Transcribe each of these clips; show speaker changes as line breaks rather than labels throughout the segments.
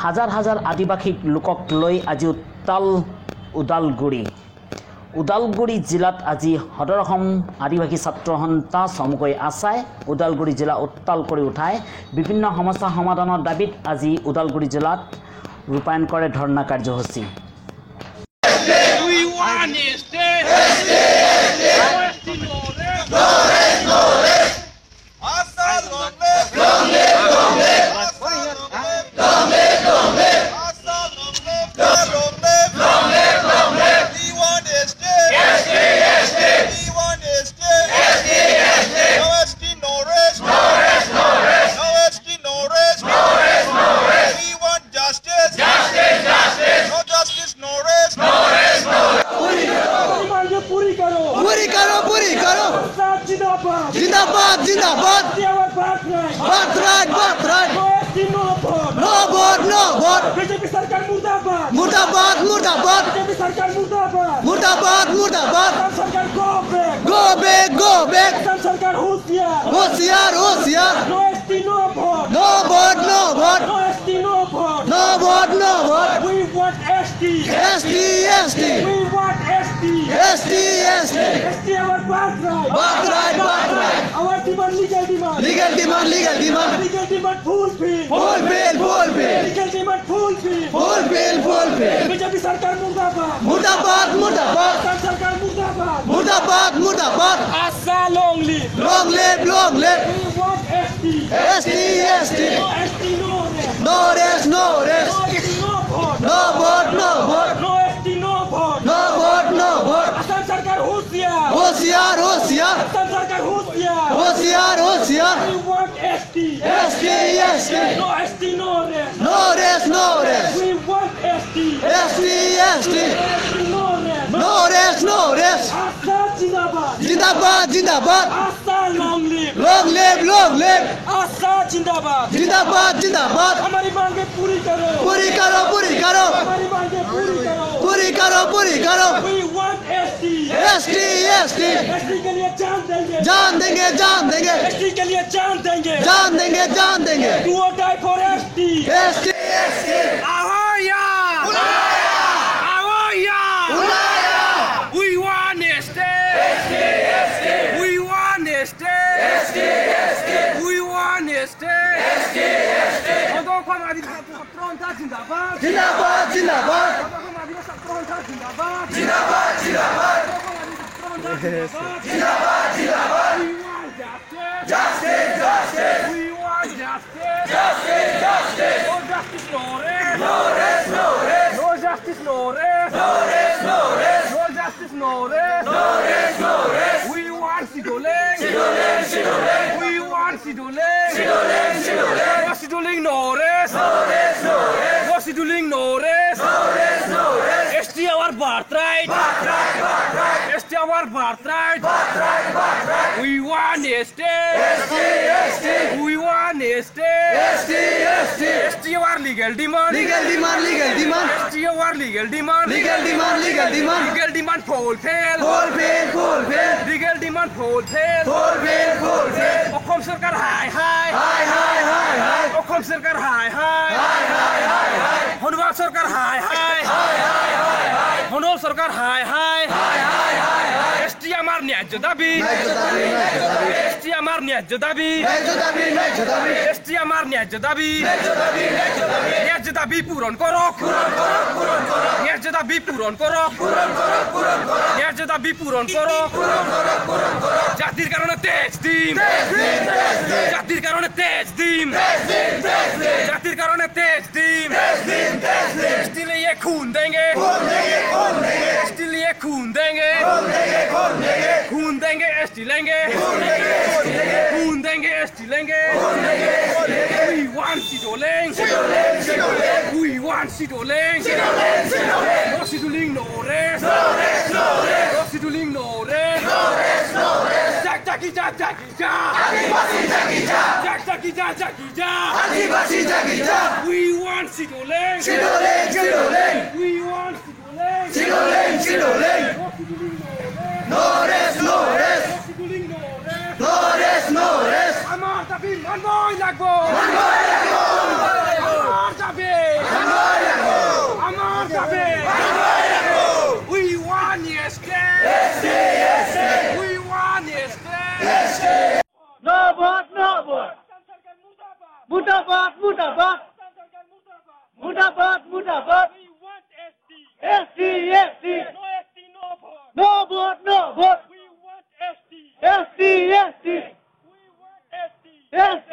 হাজাৰ হাজাৰ আদিবাসী লোকক লৈ আজি উত্তাল ওদালগুৰি জিলাত আজি সদৰ অসম আদিবাসী ছাত্ৰ সন্থা চমুকৈ আছাই ওদালগুৰি জিলা উত্তাল কৰি উঠায় বিভিন্ন সমস্যা সমাধানৰ দাবীত আজি ওদালগুৰি জিলাত ৰূপায়ণ কৰে ধৰ্ণা কাৰ্যসূচী।
जिंदाबाद जिंदाबाद नो वोट बीजेपी सरकार मुर्दाबाद मुर्दाबाद मुर्दाबाद बीजेपी सरकार मुर्दाबाद मुर्दाबाद सरकार गो बैक सरकार होशियार no ST no vote no vote we want ST we want ST our birthright our demand legal demand fulfill legal demand fulfill BJP सरकार मुर्दाबाद सरकार मुर्दाबाद Asa long live we want ST no rest no vote no ST no vote Assam सरकार होशियार Assam सरकार होशियार we want ST no ST no rest we want ST no rest Assam जिंदाबाद Assam long live Assam जिंदाबाद हमारी मांगे पूरी करो हमारी मांगे पूरी करो we want ST के लिए जान देंगे ST के लिए जान देंगे do or die for ST Ahoya we want ST we want ST we want ST ST our birthright we want ST we want ST our legal demand ST our legal demand fulfill legal demand fulfill Assam Sarkar high Assam Sarkar high Hanuman Sarkar high Hanuman Sarkar high ST আমার ন্যায্য দাবি ST আমার ন্যায্য দাবি ST আমার ন্যায্য দাবি পূরণ করো ন্যায্য দাবি পূরণ করো জাতির কারণে তেজ দিন ST लिए खून देंगे ST लिए खून देंगे ST लेंगे ST लेंगे we want Sidoleng no Sidoling no rest Jackie we want Sidoleng we want Sidoleng no rest আমার দাবি মানবই লাগবো আমার দাবি মুর্দাবাদ মুর্দাবাদ মুর্দাবাদ SC SC no vote no vote SC SC SC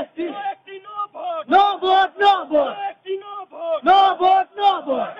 SC no vote no vote no vote no vote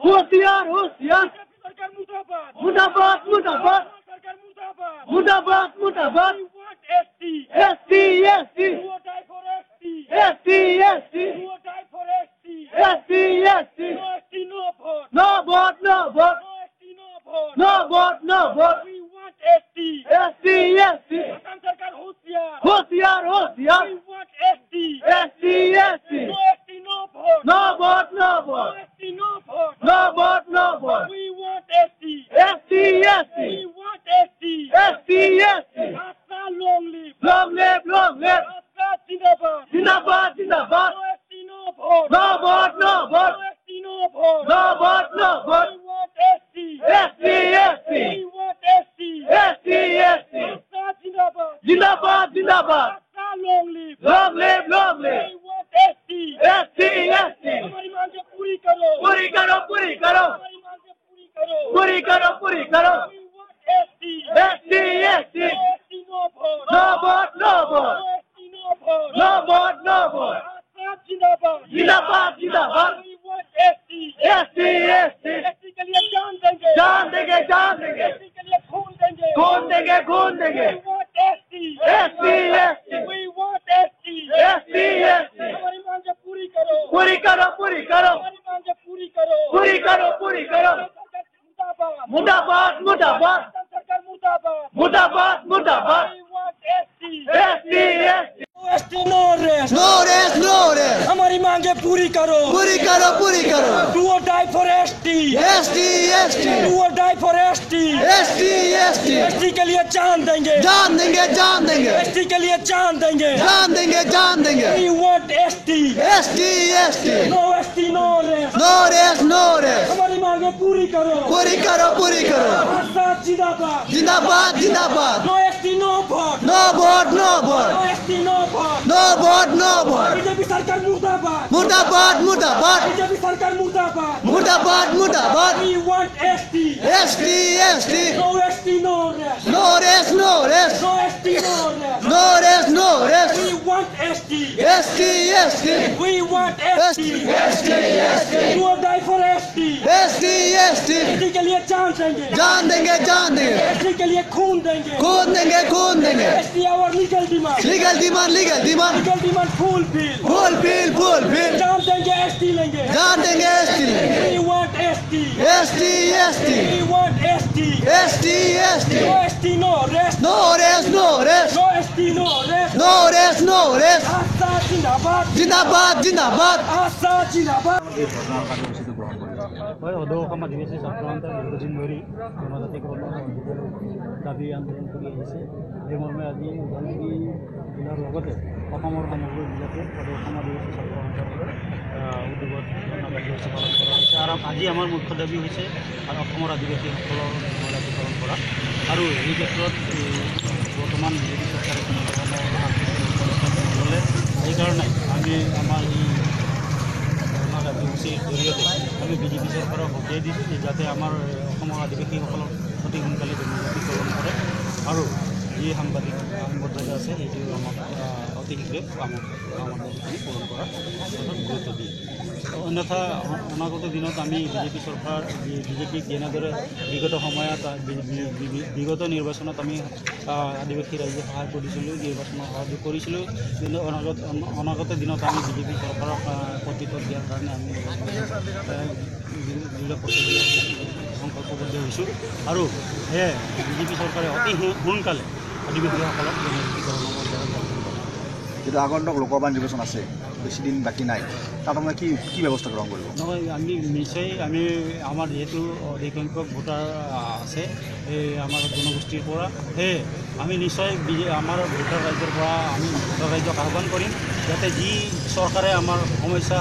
होशियार होशियार मुर्दाबाद मुर्दाबाद मुर्दाबाद मुर्दाबाद SC SC SC SC SC no vote no vote no vote no vote SC SC होशियार होशियार SC SC no vote no vote no vote no vote SC SC SC SC long live Zindabad Zindabad no vote no vote no vote no vote SC SC SC SC Zindabad Zindabad long live SC SC पूरी करो पूरी करो पूरी करो SC SC no vote no vote no vote no vote Zindabad Zindabad SC SC के लिए जान देंगे खून देंगे SC SC पूरी करो मुर्दाबाद SC no rest हमारी मांगे पूरी करो do or die for ST do or die for ST ST के लिए जान देंगे ST के लिए जान देंगे we want ST no ST no rest हमारी मांगे पूरी करो आजाद जिंदाबाद no ST no vote no ST no vote BJP सरकार मुर्दाबाद बीजेपी सरकार मुर्दाबाद we want ST no ST no rest no ST no rest we want ST we want ST do or die for ST ST के लिए जान देंगे ST के लिए खून देंगे ST our legal demand full bill जान देंगे ST लेंगे we want ST we want ST no ST no rest no ST no rest आजाद जिंदाबाद आजाद जिंदाबाद
হয় সদৌ অসম আদিবাসী ছাত্ৰ সন্থাই দীৰ্ঘদিন ধৰি জনজাতিকৰণৰ দাবী আন্দোলন কৰি আহিছে। এই মৰ্মে আজি ওদালগুৰি জিলাৰ লগতে অসমৰ সমগ্ৰ জিলাতে সদৌ অসম আদিবাসী ছাত্ৰ সন্থাৰ উদ্যোগত কাৰ্যসূচী পালন কৰা হৈছে। আৰু আজি আমাৰ মুখ্য দাবী হৈছে অসমৰ আদিবাসীসকলৰ মৰ্যাদাকৰণ কৰা। আৰু এই ক্ষেত্ৰত বৰ্তমান বিজেপি চৰকাৰে কোনো ধৰণৰ ল'লে সেইকাৰণে আমি আমাৰ এই কাৰ্যসূচীৰ জৰিয়তে আমি বিজেপি চৰকাৰক সকীয়াই দিছোঁ যাতে আমাৰ অসমৰ আদিবাসীসকলক অতি সোনকালে জনজাতিকৰণ কৰে আৰু যি সাংবাদিক আইনবদ্ধতা আছে সেইটো আমাক অতি শীঘ্ৰে আমাক দাবীখিনি পূৰণ কৰাৰ ক্ষেত্ৰত গুৰুত্ব দিয়ে। অন্যথা অনাগত দিনত আমি বিজেপি চৰকাৰ বিজেপিক যেনেদৰে বিগত নিৰ্বাচনত আমি আদিবাসী ৰাইজে সহায় কৰিছিলোঁ, নিৰ্বাচনত সহায় কৰিছিলোঁ, কিন্তু অনাগত দিনত আমি বিজেপি চৰকাৰক প্ৰতিপদ দিয়াৰ কাৰণে আমি সংকল্পবদ্ধ হৈছোঁ। আৰু সেয়ে বিজেপি চৰকাৰে অতি সোনকালে আদিবাসীসকলক জনজাতিকৰণৰ
যেটা আগন্তুক লোকসভা নিৰ্বাচন আছে, বেছি দিন বাকী নাই, তাত আপোনাৰ কি ব্যৱস্থা গ্ৰহণ কৰিব?
নহয়, আমি নিশ্চয় আমাৰ যিহেতু অধিকসংখ্যক ভোটাৰ আছে এই আমাৰ জনগোষ্ঠীৰ পৰা, সেয়ে আমি নিশ্চয় আমাৰ ভোটাৰ ৰাইজৰ পৰা আমি ভোটাৰ ৰাইজক আহ্বান কৰিম যাতে যি চৰকাৰে আমাৰ সমস্যা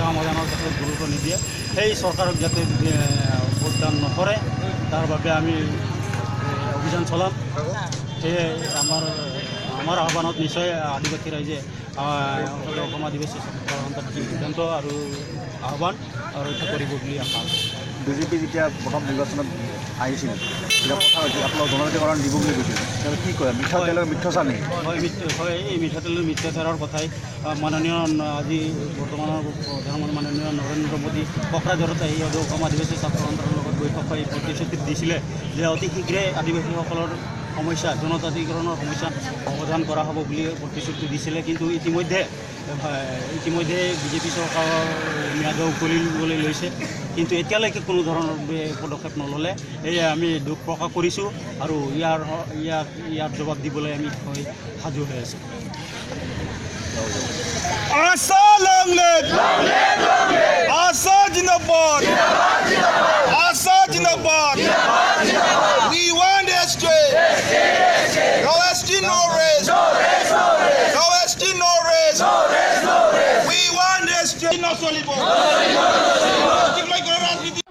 সমাধানৰ ক্ষেত্ৰত গুৰুত্ব নিদিয়ে সেই চৰকাৰক যাতে ভোটদান নকৰে, তাৰ বাবে আমি অভিযান চলাম। সেয়ে আমাৰ আহ্বানত নিশ্চয় আদিবাসী ৰাইজে অসম আদিবাসী ছাত্ৰ সন্থাৰ যি সিদ্ধান্ত আৰু আহ্বান ৰক্ষা কৰিব বুলি আশা আছে।
বিজেপি যেতিয়া প্ৰথম নিৰ্বাচনত আহিছিল তেতিয়া কথা হৈছিল আপোনালোক জনজাতিকৰণ দিব বুলি কৈছিল, তেওঁ কি কয় মিঠাতেলৰ মিঠ্যাচাৰ নেকি?
হয়, এই মিঠাতেলৰ মিথ্যাচাৰৰ কথাই মাননীয় আজি বৰ্তমানৰ প্ৰধানমন্ত্ৰী মাননীয় নৰেন্দ্ৰ মোদী কোকৰাঝাৰত আহি অসম আদিবাসী ছাত্ৰ সন্থাৰ লগত বৈঠক হৈ প্ৰতিশ্ৰুতি দিছিলে যে অতি শীঘ্ৰে আদিবাসীসকলৰ সমস্যা জনজাতিকৰণৰ সমস্যা সমাধান কৰা হ'ব বুলি প্ৰতিশ্ৰুতি দিছিলে। কিন্তু ইতিমধ্যে বিজেপি চৰকাৰৰ ম্যাদ উকলিবলৈ লৈছে, কিন্তু এতিয়ালৈকে কোনো ধৰণৰ পদক্ষেপ নল'লে এয়ে আমি দুখ প্ৰকাশ কৰিছোঁ আৰু ইয়াৰ জবাব দিবলৈ আমি সাজু হৈ আছোঁ।
Asa long live! Asa Jinabad! Asa Jinabad! We want SJ! No SJ, no race! No SJ, no race! We want SJ! No solibo!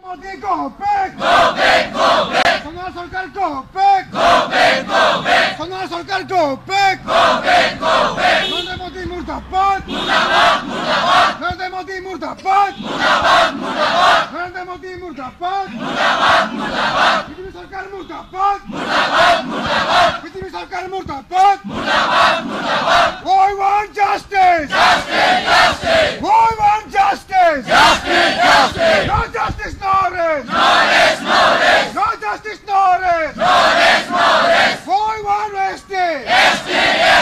Modi, go back! Go back! Go back! Sonal Sarkar, go back! Go back! Go back! Sonal Sarkar, go back! Go back! Go back! Narendra Modi Murdabad! Murdabad! Murdabad! Narendra Modi Murdabad! Murdabad! Murdabad! Narendra Modi Murdabad! Murdabad! Murdabad! BJP Sarkar Murdabad! Murdabad! Murdabad! BJP Sarkar Murdabad! Murdabad! Murdabad! We want justice! Justice! Justice! We want justice! Justice! Justice! No justice, no rest! No rest, no rest! No justice, no rest! No rest, no rest! We want ST! ST,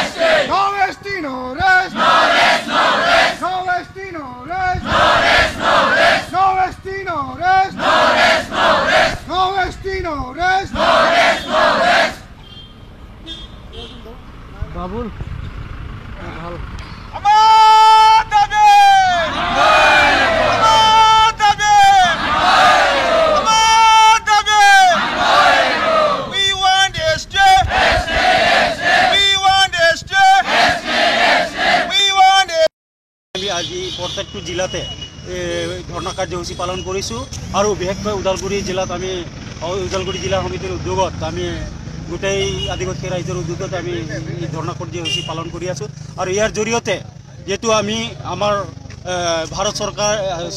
ST! No ST, no rest! No rest, no rest! No ST, no rest! No rest, no rest! No ST, no rest! No rest, no rest! No ST, no rest! No rest, no rest!
Babul
Amar Dabe! Amar Dabe! Amar Dabe! We want SJ! We want SJ! We want SJ!
আমি আজি প্ৰত্যেকটো জিলাতে ধৰ্ণা কাৰ্যসূচী পালন কৰিছোঁ আৰু বিশেষকৈ ওদালগুৰি জিলাত আমি ওদালগুৰি জিলা সমিতিৰ উদ্যোগত আমি গোটেই আদিবাসী ৰাইজৰ উদ্যোগত আমি এই ধৰ্ণা কাৰ্যসূচী পালন কৰি আছোঁ। আৰু ইয়াৰ জৰিয়তে যিহেতু আমি আমাৰ ভাৰত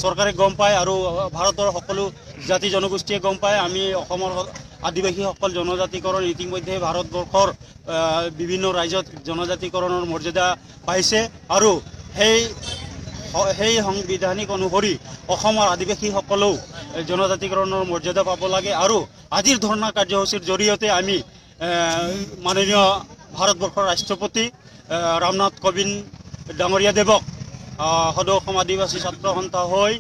চৰকাৰে গম পায় আৰু ভাৰতৰ সকলো জাতি জনগোষ্ঠীয়ে গম পায় আমি অসমৰ আদিবাসীসকল জনজাতিকৰণ ইতিমধ্যে ভাৰতবৰ্ষৰ বিভিন্ন ৰাজ্যত জনজাতিকৰণৰ মৰ্যাদা পাইছে আৰু সেই সাংবিধানিক অনুসৰি অসমৰ আদিবাসীসকলেও জনজাতিকৰণৰ মৰ্যাদা পাব লাগে। আৰু আজিৰ ধৰ্ণা কাৰ্যসূচীৰ জৰিয়তে আমি মাননীয় ভাৰতবৰ্ষৰ ৰাষ্ট্ৰপতি ৰামনাথ কোবিন্দ ডাঙৰীয়া দেৱক সদৌ অসম আদিবাসী ছাত্ৰ সন্থা হৈ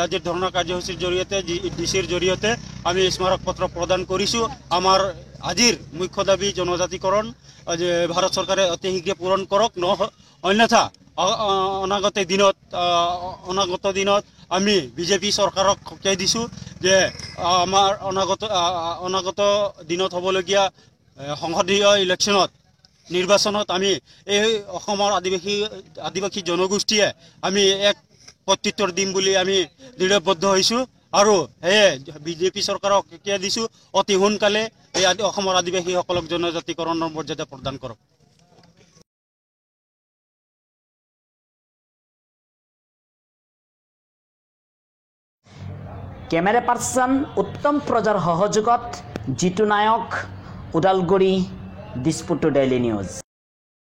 আজিৰ ধৰ্ণা কাৰ্যসূচীৰ জৰিয়তে ডিচিৰ জৰিয়তে আমি স্মাৰক পত্ৰ প্ৰদান কৰিছোঁ। আমাৰ আজিৰ মুখ্য দাবী জনজাতিকৰণ ভাৰত চৰকাৰে অতি শীঘ্ৰে পূৰণ কৰক, অন্যথা অনাগত দিনত আমি বিজেপি চৰকাৰক সকীয়াই দিছোঁ যে আমাৰ অনাগত দিনত হ'বলগীয়া সংসদীয় ইলেকশ্যনত নিৰ্বাচনত আমি এই অসমৰ আদিবাসী জনগোষ্ঠীয়ে আমি এক প্ৰত্যুত্তৰ দিম বুলি আমি দৃঢ়বদ্ধ হৈছোঁ আৰু সেয়ে বিজেপি চৰকাৰক সকীয়াই দিছোঁ অতি সোনকালে এই অসমৰ আদিবাসীসকলক জনজাতিকৰণৰ মৰ্যাদা প্ৰদান কৰক।
কেমেৰা পাৰ্চন উত্তম প্ৰজাৰ সহযোগত Jitu Nayak, Udalguri, Dispur to daily news.